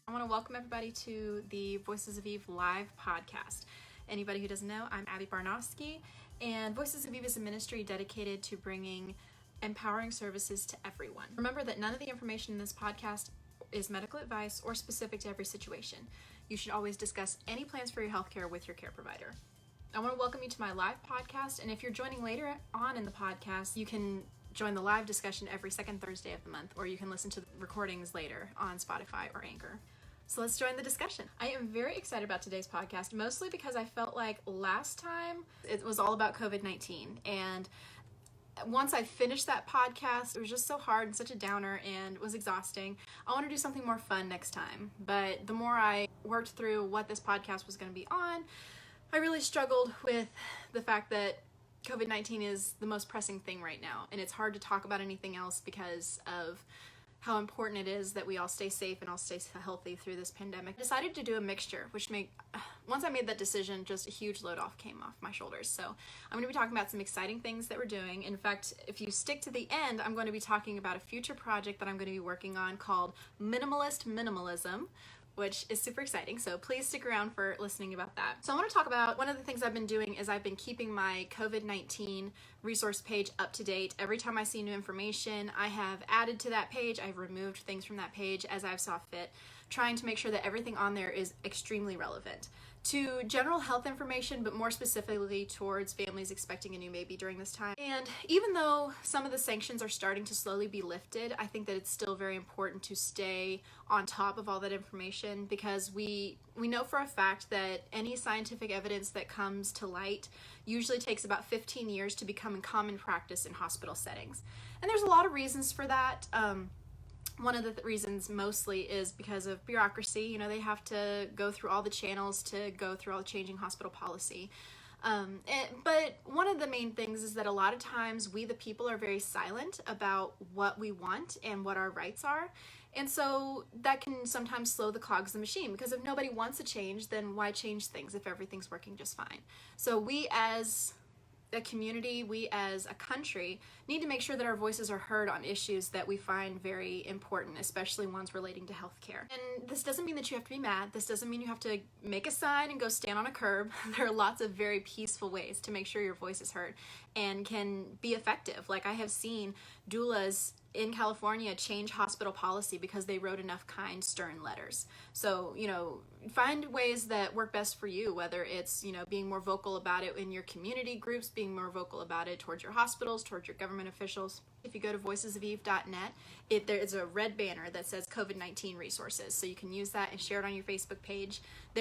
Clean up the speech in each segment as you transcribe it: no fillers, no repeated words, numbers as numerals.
I want to welcome everybody to the Voices of Eve live podcast. Anybody who doesn't know, I'm Abby Barnowski, and Voices of Eve is a ministry dedicated to bringing empowering services to everyone. Remember that none of the information in this podcast is medical advice or specific to every situation. You should always discuss any plans for your healthcare with your care provider. I want to welcome you to my live podcast, and if you're joining later on in the podcast, you can join the live discussion every second Thursday of the month, or you can listen to the recordings later on Spotify or Anchor. So let's join the discussion. I am very excited about today's podcast, mostly because I felt like last time it was all about COVID-19. And once I finished that podcast, it was just so hard and such a downer and was exhausting. I want to do something more fun next time. But the more I worked through what this podcast was going to be on, I really struggled with the fact that COVID-19 is the most pressing thing right now. And it's hard to talk about anything else because of how important it is that we all stay safe and all stay healthy through this pandemic. I decided to do a mixture, once I made that decision, just a huge load came off my shoulders. So I'm going to be talking about some exciting things that we're doing. In fact, if you stick to the end, I'm going to be talking about a future project that I'm going to be working on called Minimalist Minimalism, which is super exciting. So please stick around for listening about that. So I want to talk about one of the things I've been doing is I've been keeping my COVID-19 resource page up to date. Every time I see new information, I have added to that page. I've removed things from that page as I've saw fit, trying to make sure that everything on there is extremely relevant to general health information, but more specifically towards families expecting a new baby during this time. And even though some of the sanctions are starting to slowly be lifted, I think that it's still very important to stay on top of all that information, because we know for a fact that any scientific evidence that comes to light usually takes about 15 years to become in common practice in hospital settings. And there's a lot of reasons for that. One of the reasons mostly is because of bureaucracy. You know, they have to go through all the channels to go through all the changing hospital policy. But one of the main things is that a lot of times we, the people, are very silent about what we want and what our rights are. And so that can sometimes slow the cogs of the machine, because if nobody wants a change, then why change things if everything's working just fine? So we as a community, we as a country need to make sure that our voices are heard on issues that we find very important, especially ones relating to healthcare. And this doesn't mean that you have to be mad. This doesn't mean you have to make a sign and go stand on a curb. There are lots of very peaceful ways to make sure your voice is heard and can be effective. Like I have seen doulas in California change hospital policy because they wrote enough kind, stern letters. So, find ways that work best for you, whether it's, being more vocal about it in your community groups, being more vocal about it towards your hospitals, towards your government officials. If you go to voicesofeve.net, there is a red banner that says COVID-19 resources. So you can use that and share it on your Facebook page.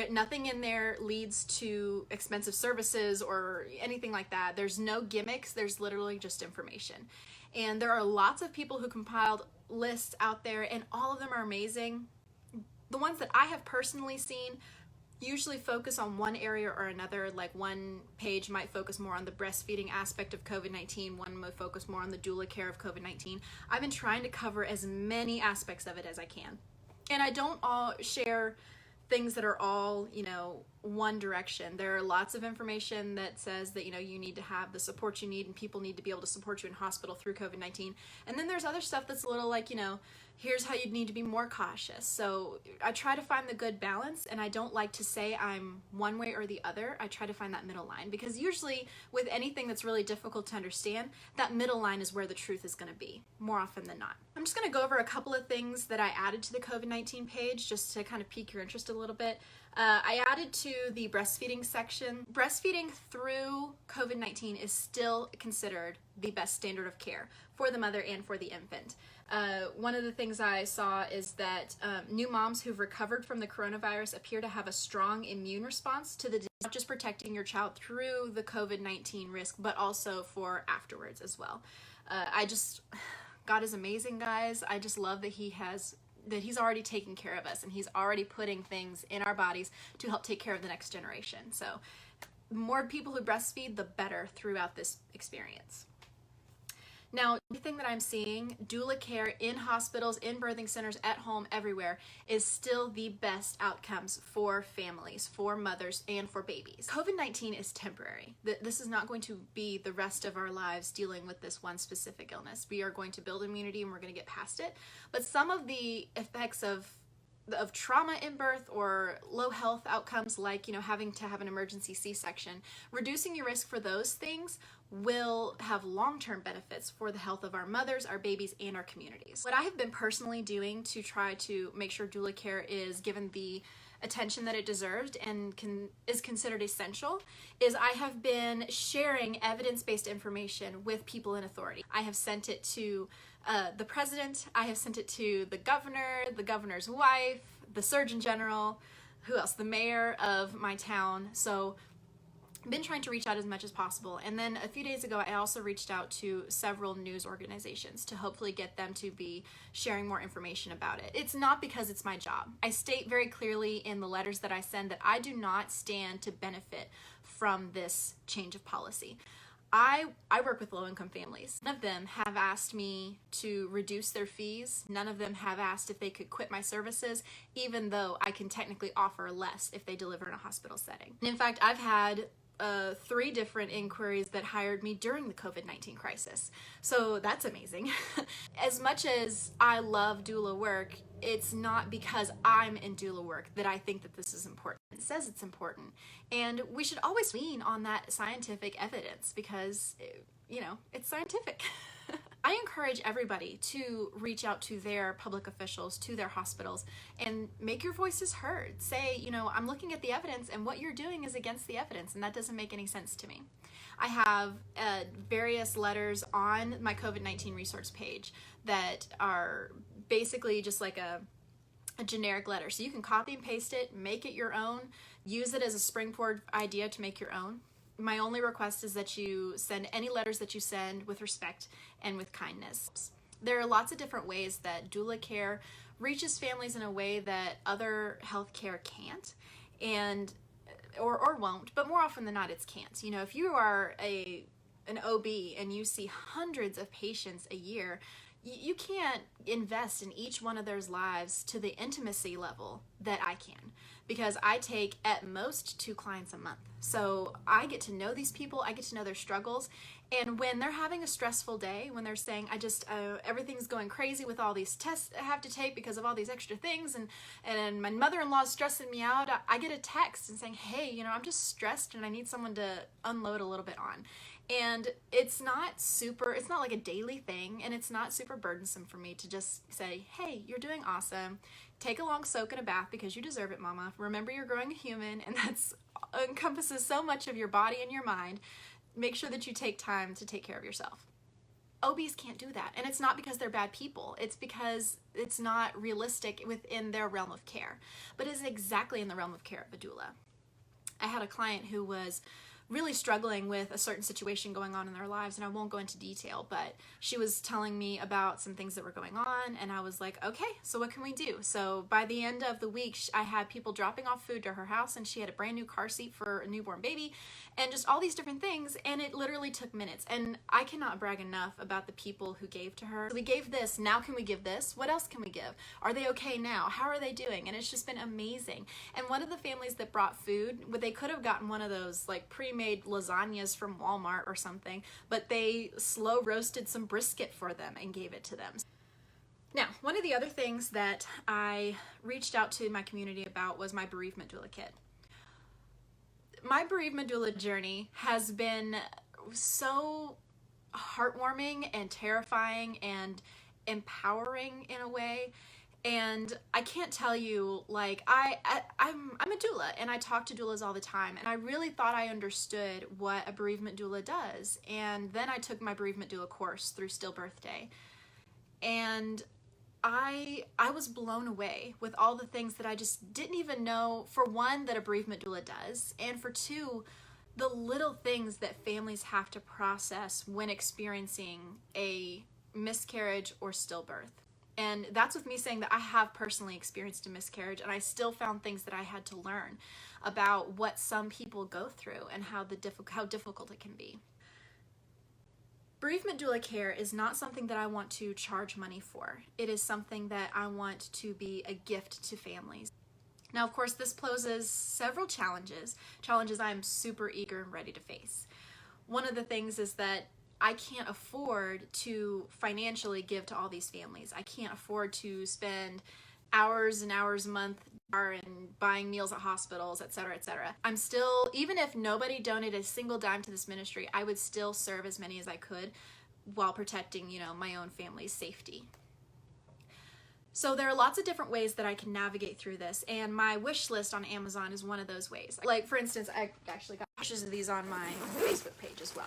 Nothing in there leads to expensive services or anything like that. There's no gimmicks. There's literally just information. And there are lots of people who compiled lists out there, and all of them are amazing. The ones that I have personally seen usually focus on one area or another. Like one page might focus more on the breastfeeding aspect of COVID-19, one might focus more on the doula care of COVID-19. I've been trying to cover as many aspects of it as I can. And I don't all share things that are all, one direction. There are lots of information that says that, you need to have the support you need and people need to be able to support you in hospital through COVID-19. And then there's other stuff that's a little like, here's how you'd need to be more cautious. So I try to find the good balance, and I don't like to say I'm one way or the other. I try to find that middle line, because usually with anything that's really difficult to understand, that middle line is where the truth is going to be more often than not. I'm just going to go over a couple of things that I added to the COVID-19 page just to kind of pique your interest a little bit. I added to the breastfeeding section. Breastfeeding through COVID-19 is still considered the best standard of care for the mother and for the infant. One of the things I saw is that new moms who've recovered from the coronavirus appear to have a strong immune response to the disease, not just protecting your child through the COVID-19 risk, but also for afterwards as well. God is amazing, guys. I just love that He's already taking care of us, and He's already putting things in our bodies to help take care of the next generation. So the more people who breastfeed, the better throughout this experience. Now, the thing that I'm seeing, doula care in hospitals, in birthing centers, at home, everywhere, is still the best outcomes for families, for mothers, and for babies. COVID-19 is temporary. This is not going to be the rest of our lives dealing with this one specific illness. We are going to build immunity and we're going to get past it. But some of the effects of of trauma in birth or low health outcomes like, having to have an emergency C-section, reducing your risk for those things will have long-term benefits for the health of our mothers, our babies, and our communities. What I have been personally doing to try to make sure doula care is given the attention that it deserved and is considered essential is I have been sharing evidence-based information with people in authority. I have sent it to the president, I have sent it to the governor, the governor's wife, the surgeon general, who else? The mayor of my town. So I've been trying to reach out as much as possible. And then a few days ago, I also reached out to several news organizations to hopefully get them to be sharing more information about it. It's not because it's my job. I state very clearly in the letters that I send that I do not stand to benefit from this change of policy. I work with low-income families. None of them have asked me to reduce their fees. None of them have asked if they could quit my services, even though I can technically offer less if they deliver in a hospital setting. And in fact, I've had 3 different inquiries that hired me during the COVID-19 crisis. So that's amazing. As much as I love doula work, it's not because I'm in doula work that I think that this is important. It says it's important. And we should always lean on that scientific evidence because, it's scientific. I encourage everybody to reach out to their public officials, to their hospitals, and make your voices heard. Say, I'm looking at the evidence and what you're doing is against the evidence, and that doesn't make any sense to me. I have various letters on my COVID-19 resource page that are basically just like a generic letter. So you can copy and paste it, make it your own, use it as a springboard idea to make your own. My only request is that you send any letters that you send with respect and with kindness. There are lots of different ways that doula care reaches families in a way that other healthcare can't and or won't, but more often than not it's can't. If you are an OB and you see hundreds of patients a year, you can't invest in each one of those lives to the intimacy level that I can, because I take at most 2 clients a month. So I get to know these people, I get to know their struggles, and when they're having a stressful day, when they're saying, everything's going crazy with all these tests I have to take because of all these extra things, and my mother-in-law is stressing me out, I get a text and saying, hey, I'm just stressed and I need someone to unload a little bit on. And it's not like a daily thing, and it's not super burdensome for me to just say, hey, you're doing awesome. Take a long soak in a bath because you deserve it, mama. Remember, you're growing a human, and that encompasses so much of your body and your mind. Make sure that you take time to take care of yourself. OBs can't do that, and it's not because they're bad people. It's because it's not realistic within their realm of care, but it's exactly in the realm of care of a doula. I had a client who was really struggling with a certain situation going on in their lives, and I won't go into detail, but she was telling me about some things that were going on, and I was like, okay, so what can we do? So by the end of the week, I had people dropping off food to her house, and she had a brand new car seat for a newborn baby, and just all these different things, and it literally took minutes. And I cannot brag enough about the people who gave to her. We gave this, now can we give this? What else can we give? Are they okay now? How are they doing? And it's just been amazing. And one of the families that brought food, they could have gotten one of those like pre-made lasagnas from Walmart or something, but they slow roasted some brisket for them and gave it to them. Now, one of the other things that I reached out to my community about was my Bereavement Doula kit. My Bereavement Doula journey has been so heartwarming and terrifying and empowering in a way. And I can't tell you, like, I'm a doula, and I talk to doulas all the time, and I really thought I understood what a bereavement doula does. And then I took my bereavement doula course through Stillbirth Day, and I was blown away with all the things that I just didn't even know, for one, that a bereavement doula does, and for two, the little things that families have to process when experiencing a miscarriage or stillbirth. And that's with me saying that I have personally experienced a miscarriage, and I still found things that I had to learn about what some people go through and how difficult it can be. Bereavement doula care is not something that I want to charge money for. It is something that I want to be a gift to families. Now, of course, this poses several challenges I'm super eager and ready to face. One of the things is that I can't afford to financially give to all these families. I can't afford to spend hours and hours a month and buying meals at hospitals, etc., etc. I'm still, even if nobody donated a single dime to this ministry, I would still serve as many as I could while protecting, my own family's safety. So there are lots of different ways that I can navigate through this, and my wish list on Amazon is one of those ways. Like, for instance, I actually got pictures of these on my Facebook page as well.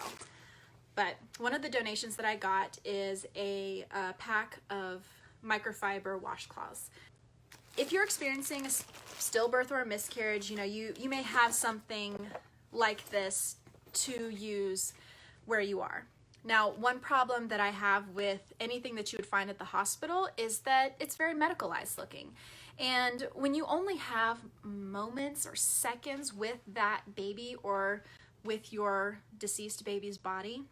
But one of the donations that I got is a pack of microfiber washcloths. If you're experiencing a stillbirth or a miscarriage, you may have something like this to use where you are. Now, one problem that I have with anything that you would find at the hospital is that it's very medicalized looking. And when you only have moments or seconds with that baby or with your deceased baby's body,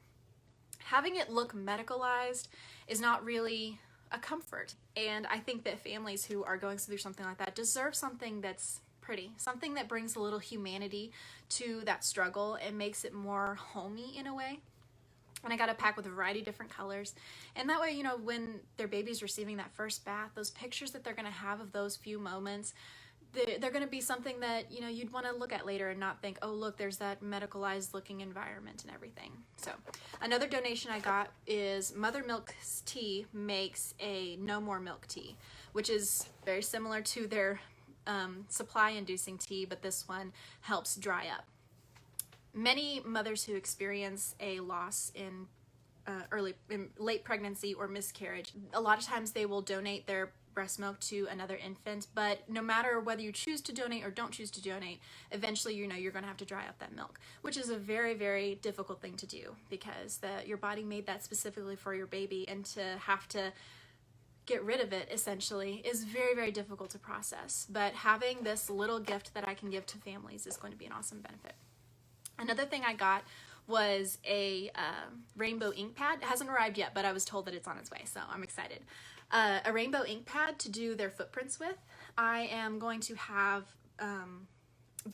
having it look medicalized is not really a comfort. And I think that families who are going through something like that deserve something that's pretty, something that brings a little humanity to that struggle and makes it more homey in a way. And I got a pack with a variety of different colors. And that way, when their baby's receiving that first bath, those pictures that they're going to have of those few moments, they're going to be something that, you'd want to look at later and not think, oh, look, there's that medicalized looking environment and everything. So another donation I got is Mother Milk's Tea makes a no more milk tea, which is very similar to their supply inducing tea, but this one helps dry up. Many mothers who experience a loss in late pregnancy or miscarriage, a lot of times they will donate their breast milk to another infant, but no matter whether you choose to donate or don't choose to donate, eventually you're going to have to dry up that milk, which is a very, very difficult thing to do because your body made that specifically for your baby, and to have to get rid of it essentially is very, very difficult to process. But having this little gift that I can give to families is going to be an awesome benefit. Another thing I got was a rainbow ink pad. It hasn't arrived yet, but I was told that it's on its way, so I'm excited. A rainbow ink pad to do their footprints with. I am going to have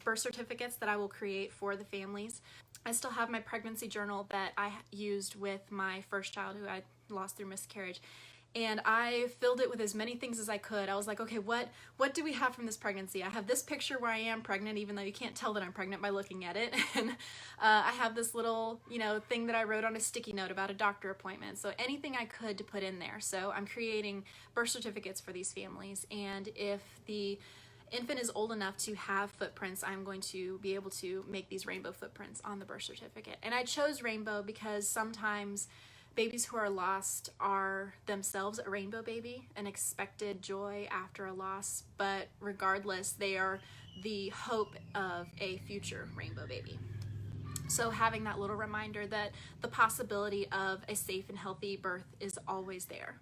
birth certificates that I will create for the families. I still have my pregnancy journal that I used with my first child who I lost through miscarriage. And I filled it with as many things as I could. I was like, okay, what do we have from this pregnancy? I have this picture where I am pregnant, even though you can't tell that I'm pregnant by looking at it. And I have this little, thing that I wrote on a sticky note about a doctor appointment. So anything I could to put in there. So I'm creating birth certificates for these families. And if the infant is old enough to have footprints, I'm going to be able to make these rainbow footprints on the birth certificate. And I chose rainbow because sometimes babies who are lost are themselves a rainbow baby, an expected joy after a loss, but regardless, they are the hope of a future rainbow baby. So having that little reminder that the possibility of a safe and healthy birth is always there.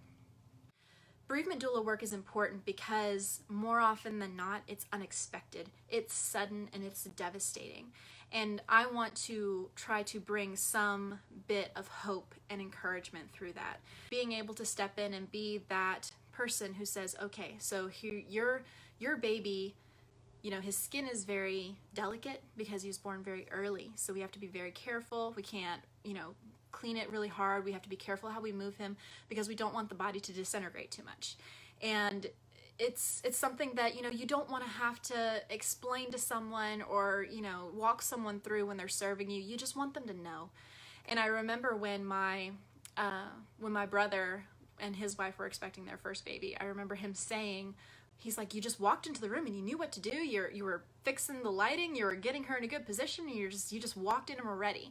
Bereavement doula work is important because more often than not, it's unexpected, it's sudden, and it's devastating. And I want to try to bring some bit of hope and encouragement through that. Being able to step in and be that person who says, okay, so here, your baby, his skin is very delicate because he was born very early. So we have to be very careful. We can't, clean it really hard. We have to be careful how we move him because we don't want the body to disintegrate too much. And it's something that, you don't want to have to explain to someone or, walk someone through when they're serving you. You just want them to know. And I remember when my brother and his wife were expecting their first baby, I remember him saying, he's like, you just walked into the room and you knew what to do. You were fixing the lighting, you were getting her in a good position, and you just walked in and were ready.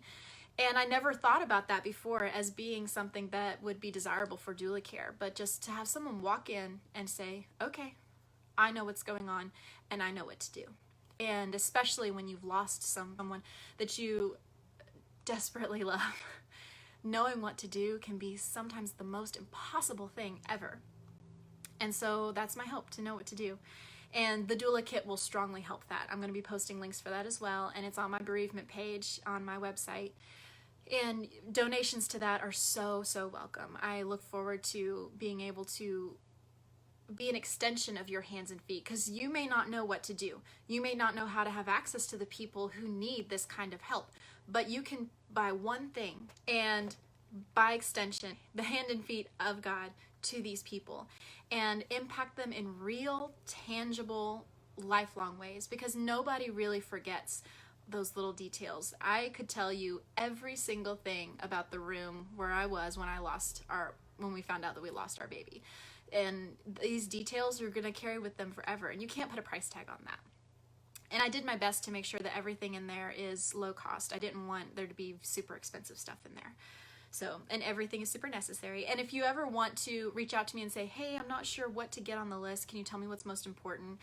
And I never thought about that before as being something that would be desirable for doula care, but just to have someone walk in and say, okay, I know what's going on and I know what to do. And especially when you've lost someone that you desperately love, knowing what to do can be sometimes the most impossible thing ever. And so that's my hope, to know what to do. And the doula kit will strongly help that. I'm going to be posting links for that as well, and it's on my bereavement page on my website. And donations to that are so, so welcome. I look forward to being able to be an extension of your hands and feet, because you may not know what to do. You may not know how to have access to the people who need this kind of help, but you can buy one thing and by extension, the hand and feet of God to these people and impact them in real, tangible, lifelong ways, because nobody really forgets those little details. I could tell you every single thing about the room where I was when we found out that we lost our baby. And these details are going to carry with them forever, and you can't put a price tag on that. And I did my best to make sure that everything in there is low cost. I didn't want there to be super expensive stuff in there. So, and everything is super necessary. And if you ever want to reach out to me and say, hey, I'm not sure what to get on the list, can you tell me what's most important?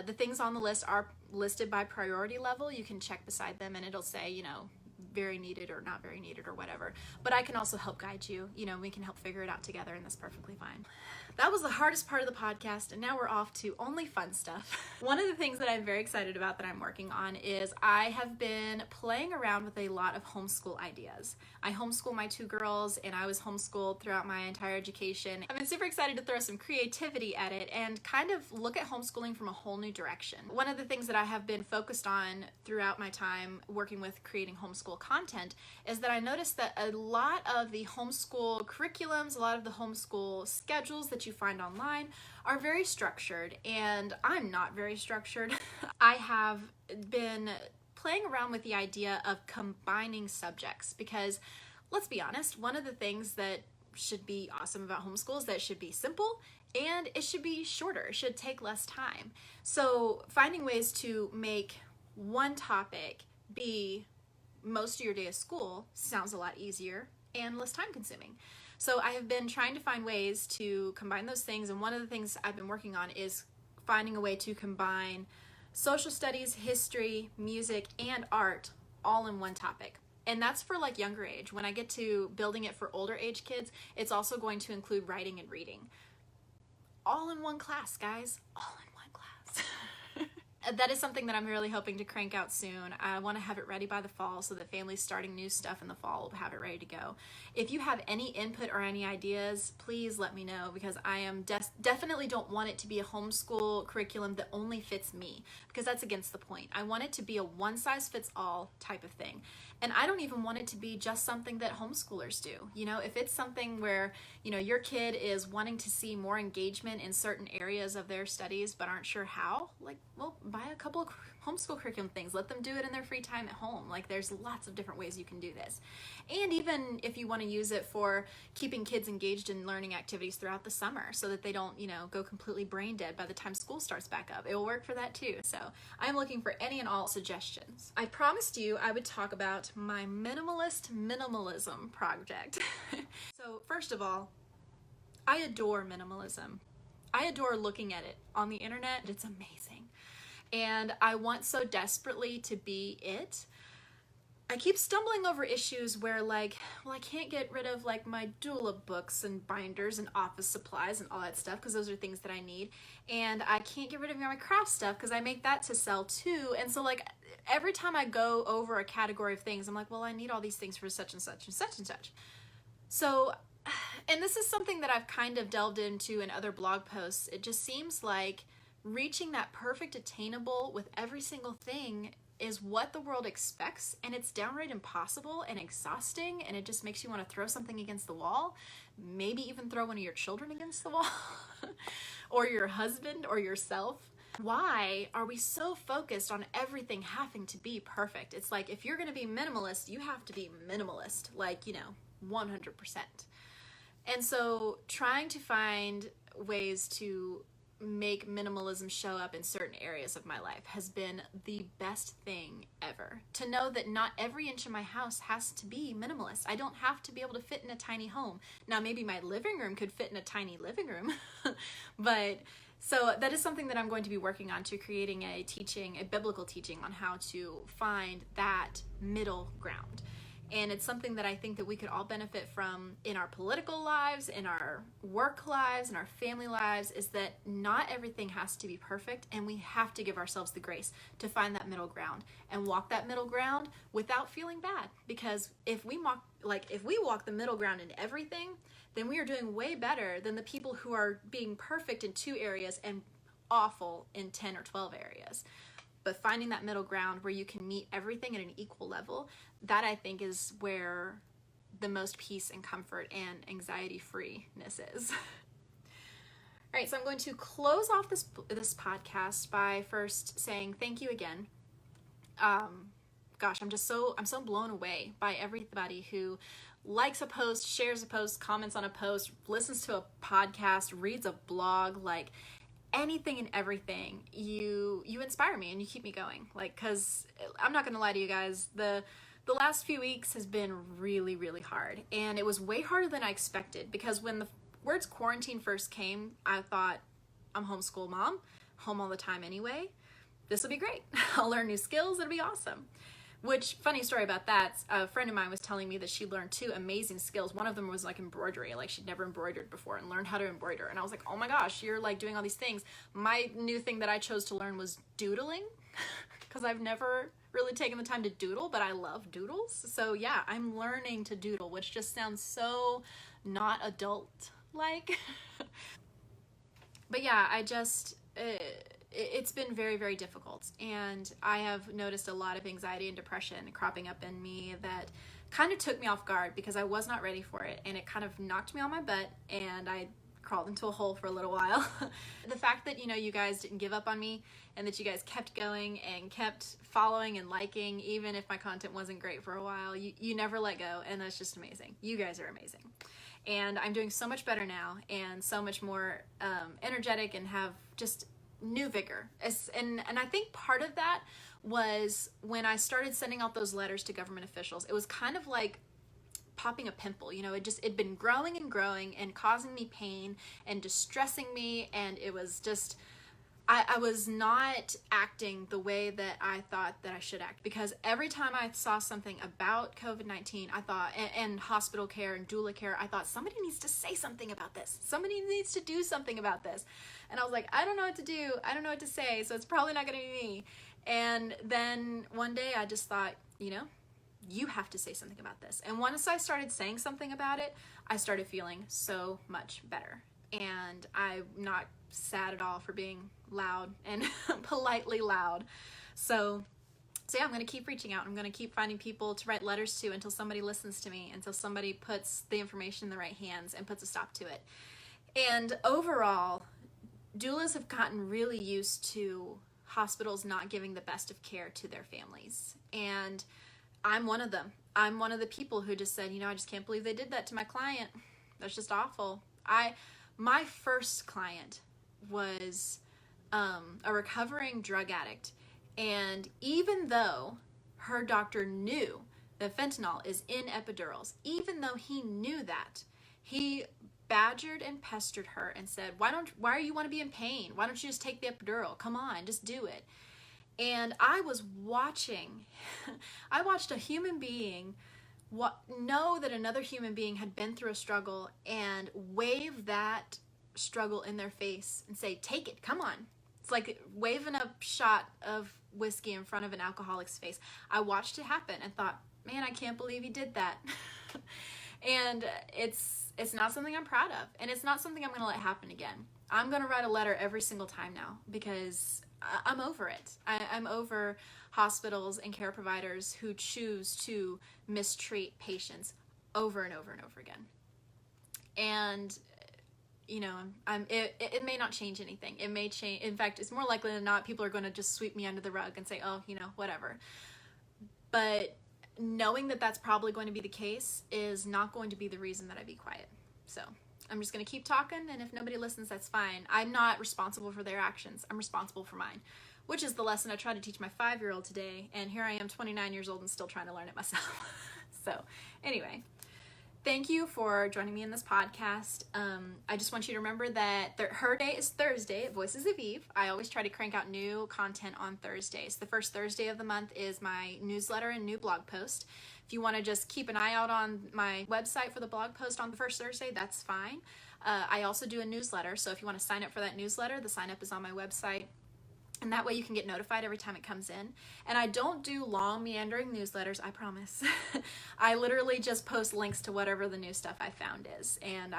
The things on the list are listed by priority level. You can check beside them and it'll say, you know, very needed or not very needed or whatever. But I can also help guide you. You know, we can help figure it out together, and that's perfectly fine. That was the hardest part of the podcast, and now we're off to only fun stuff. One of the things that I'm very excited about that I'm working on is I have been playing around with a lot of homeschool ideas. I homeschool my 2 girls, and I was homeschooled throughout my entire education. I've been super excited to throw some creativity at it and kind of look at homeschooling from a whole new direction. One of the things that I have been focused on throughout my time working with creating homeschool content is that I noticed that a lot of the homeschool curriculums, a lot of the homeschool schedules that you find online are very structured, and I'm not very structured. I have been playing around with the idea of combining subjects because, let's be honest, one of the things that should be awesome about homeschool is that it should be simple and it should be shorter. It should take less time. So finding ways to make one topic be most of your day of school sounds a lot easier and less time consuming. So I have been trying to find ways to combine those things, and one of the things I've been working on is finding a way to combine social studies, history, music, and art all in one topic. And that's for like younger age. When I get to building it for older age kids, it's also going to include writing and reading. All in one class, guys. All in one class. That is something that I'm really hoping to crank out soon. I want to have it ready by the fall so that families starting new stuff in the fall will have it ready to go. If you have any input or any ideas, please let me know, because I am definitely don't want it to be a homeschool curriculum that only fits me, because that's against the point. I want it to be a one-size-fits-all type of thing. And I don't even want it to be just something that homeschoolers do. You know, if it's something where, you know, your kid is wanting to see more engagement in certain areas of their studies but aren't sure how, like, well, buy a couple of homeschool curriculum things. Let them do it in their free time at home. Like, there's lots of different ways you can do this. And even if you want to use it for keeping kids engaged in learning activities throughout the summer so that they don't, you know, go completely brain dead by the time school starts back up, it will work for that too. So I'm looking for any and all suggestions. I promised you I would talk about my minimalist minimalism project. So first of all, I adore minimalism. I adore looking at it on the internet. It's amazing. And I want so desperately to be it. I keep stumbling over issues where, like, well, I can't get rid of like my doula books and binders and office supplies and all that stuff because those are things that I need. And I can't get rid of my craft stuff because I make that to sell too. And so like every time I go over a category of things, I'm like, well, I need all these things for such and such and such and such. So, and this is something that I've kind of delved into in other blog posts. It just seems like reaching that perfect attainable with every single thing is what the world expects, and it's downright impossible and exhausting, and it just makes you want to throw something against the wall, maybe even throw one of your children against the wall, or your husband or yourself. Why are we so focused on everything having to be perfect? It's like, if you're going to be minimalist, you have to be minimalist, like, you know, 100%. And so trying to find ways to make minimalism show up in certain areas of my life has been the best thing ever. To know that not every inch of my house has to be minimalist. I don't have to be able to fit in a tiny home. Now, maybe my living room could fit in a tiny living room, but so that is something that I'm going to be working on, to creating a biblical teaching on how to find that middle ground. And it's something that I think that we could all benefit from in our political lives, in our work lives, in our family lives, is that not everything has to be perfect, and we have to give ourselves the grace to find that middle ground and walk that middle ground without feeling bad. Because if we walk the middle ground in everything, then we are doing way better than the people who are being perfect in 2 areas and awful in 10 or 12 areas. But finding that middle ground where you can meet everything at an equal level, that I think is where the most peace and comfort and anxiety-freeness is. right, so I'm going to close off this podcast by first saying thank you again. Gosh, I'm so blown away by everybody who likes a post, shares a post, comments on a post, listens to a podcast, reads a blog, like anything and everything. You inspire me and you keep me going. Like, cause I'm not gonna lie to you guys, the last few weeks has been really, really hard, and it was way harder than I expected, because when the words quarantine first came, I thought, I'm homeschool mom, home all the time anyway. This will be great. I'll learn new skills. It'll be awesome. Which, funny story about that, a friend of mine was telling me that she learned 2 amazing skills. One of them was like embroidery, like she'd never embroidered before, and learned how to embroider. And I was like, oh my gosh, you're like doing all these things. My new thing that I chose to learn was doodling, because I've never really taken the time to doodle, but I love doodles. So yeah, I'm learning to doodle, which just sounds so not adult-like. But yeah, it's been very, very difficult, and I have noticed a lot of anxiety and depression cropping up in me that kind of took me off guard, because I was not ready for it, and it kind of knocked me on my butt, and I crawled into a hole for a little while. The fact that, you guys didn't give up on me, and that you guys kept going and kept following and liking, even if my content wasn't great for a while, you never let go, and that's just amazing. You guys are amazing. And I'm doing so much better now, and so much more energetic, and have just new vigor. And I think part of that was when I started sending out those letters to government officials. It was kind of like popping a pimple, it'd been growing and growing and causing me pain and distressing me, and it was just, I was not acting the way that I thought that I should act, because every time I saw something about COVID-19, I thought, and hospital care and doula care, I thought, somebody needs to say something about this. Somebody needs to do something about this. And I was like, I don't know what to do. I don't know what to say, so it's probably not going to be me. And then one day I just thought, you have to say something about this. And once I started saying something about it, I started feeling so much better. And I'm not sad at all for being loud and politely loud. So yeah, I'm going to keep reaching out. I'm going to keep finding people to write letters to until somebody listens to me, until somebody puts the information in the right hands and puts a stop to it. And overall, doulas have gotten really used to hospitals not giving the best of care to their families. And I'm one of them. I'm one of the people who just said, I just can't believe they did that to my client. That's just awful. My first client was a recovering drug addict, and even though her doctor knew that fentanyl is in epidurals, even though he knew that, he badgered and pestered her and said, why do you want to be in pain? Why don't you just take the epidural? Come on, just do it. And I watched a human being know that another human being had been through a struggle and wave that struggle in their face and say, take it, come on. It's like waving a shot of whiskey in front of an alcoholic's face. I watched it happen and thought, man, I can't believe he did that. And it's not something I'm proud of, and it's not something I'm going to let happen again. I'm going to write a letter every single time now, because I'm over it. I'm over hospitals and care providers who choose to mistreat patients over and over and over again. And it may not change anything. It may change. In fact, it's more likely than not, people are going to just sweep me under the rug and say, oh, whatever. But knowing that that's probably going to be the case is not going to be the reason that I be quiet. So I'm just going to keep talking, and if nobody listens, that's fine. I'm not responsible for their actions. I'm responsible for mine, which is the lesson I tried to teach my 5-year-old today, and here I am, 29 years old, and still trying to learn it myself. So anyway, thank you for joining me in this podcast. I just want you to remember that her day is Thursday at Voices of Eve. I always try to crank out new content on Thursdays. The first Thursday of the month is my newsletter and new blog post. If you want to just keep an eye out on my website for the blog post on the first Thursday, that's fine. I also do a newsletter, so if you want to sign up for that newsletter, the sign up is on my website. And that way you can get notified every time it comes in. And I don't do long, meandering newsletters, I promise. I literally just post links to whatever the new stuff I found is. And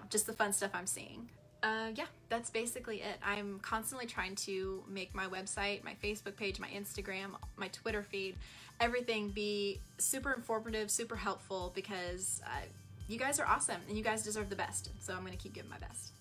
just the fun stuff I'm seeing. Yeah, that's basically it. I'm constantly trying to make my website, my Facebook page, my Instagram, my Twitter feed, everything be super informative, super helpful, because you guys are awesome and you guys deserve the best. So I'm going to keep giving my best.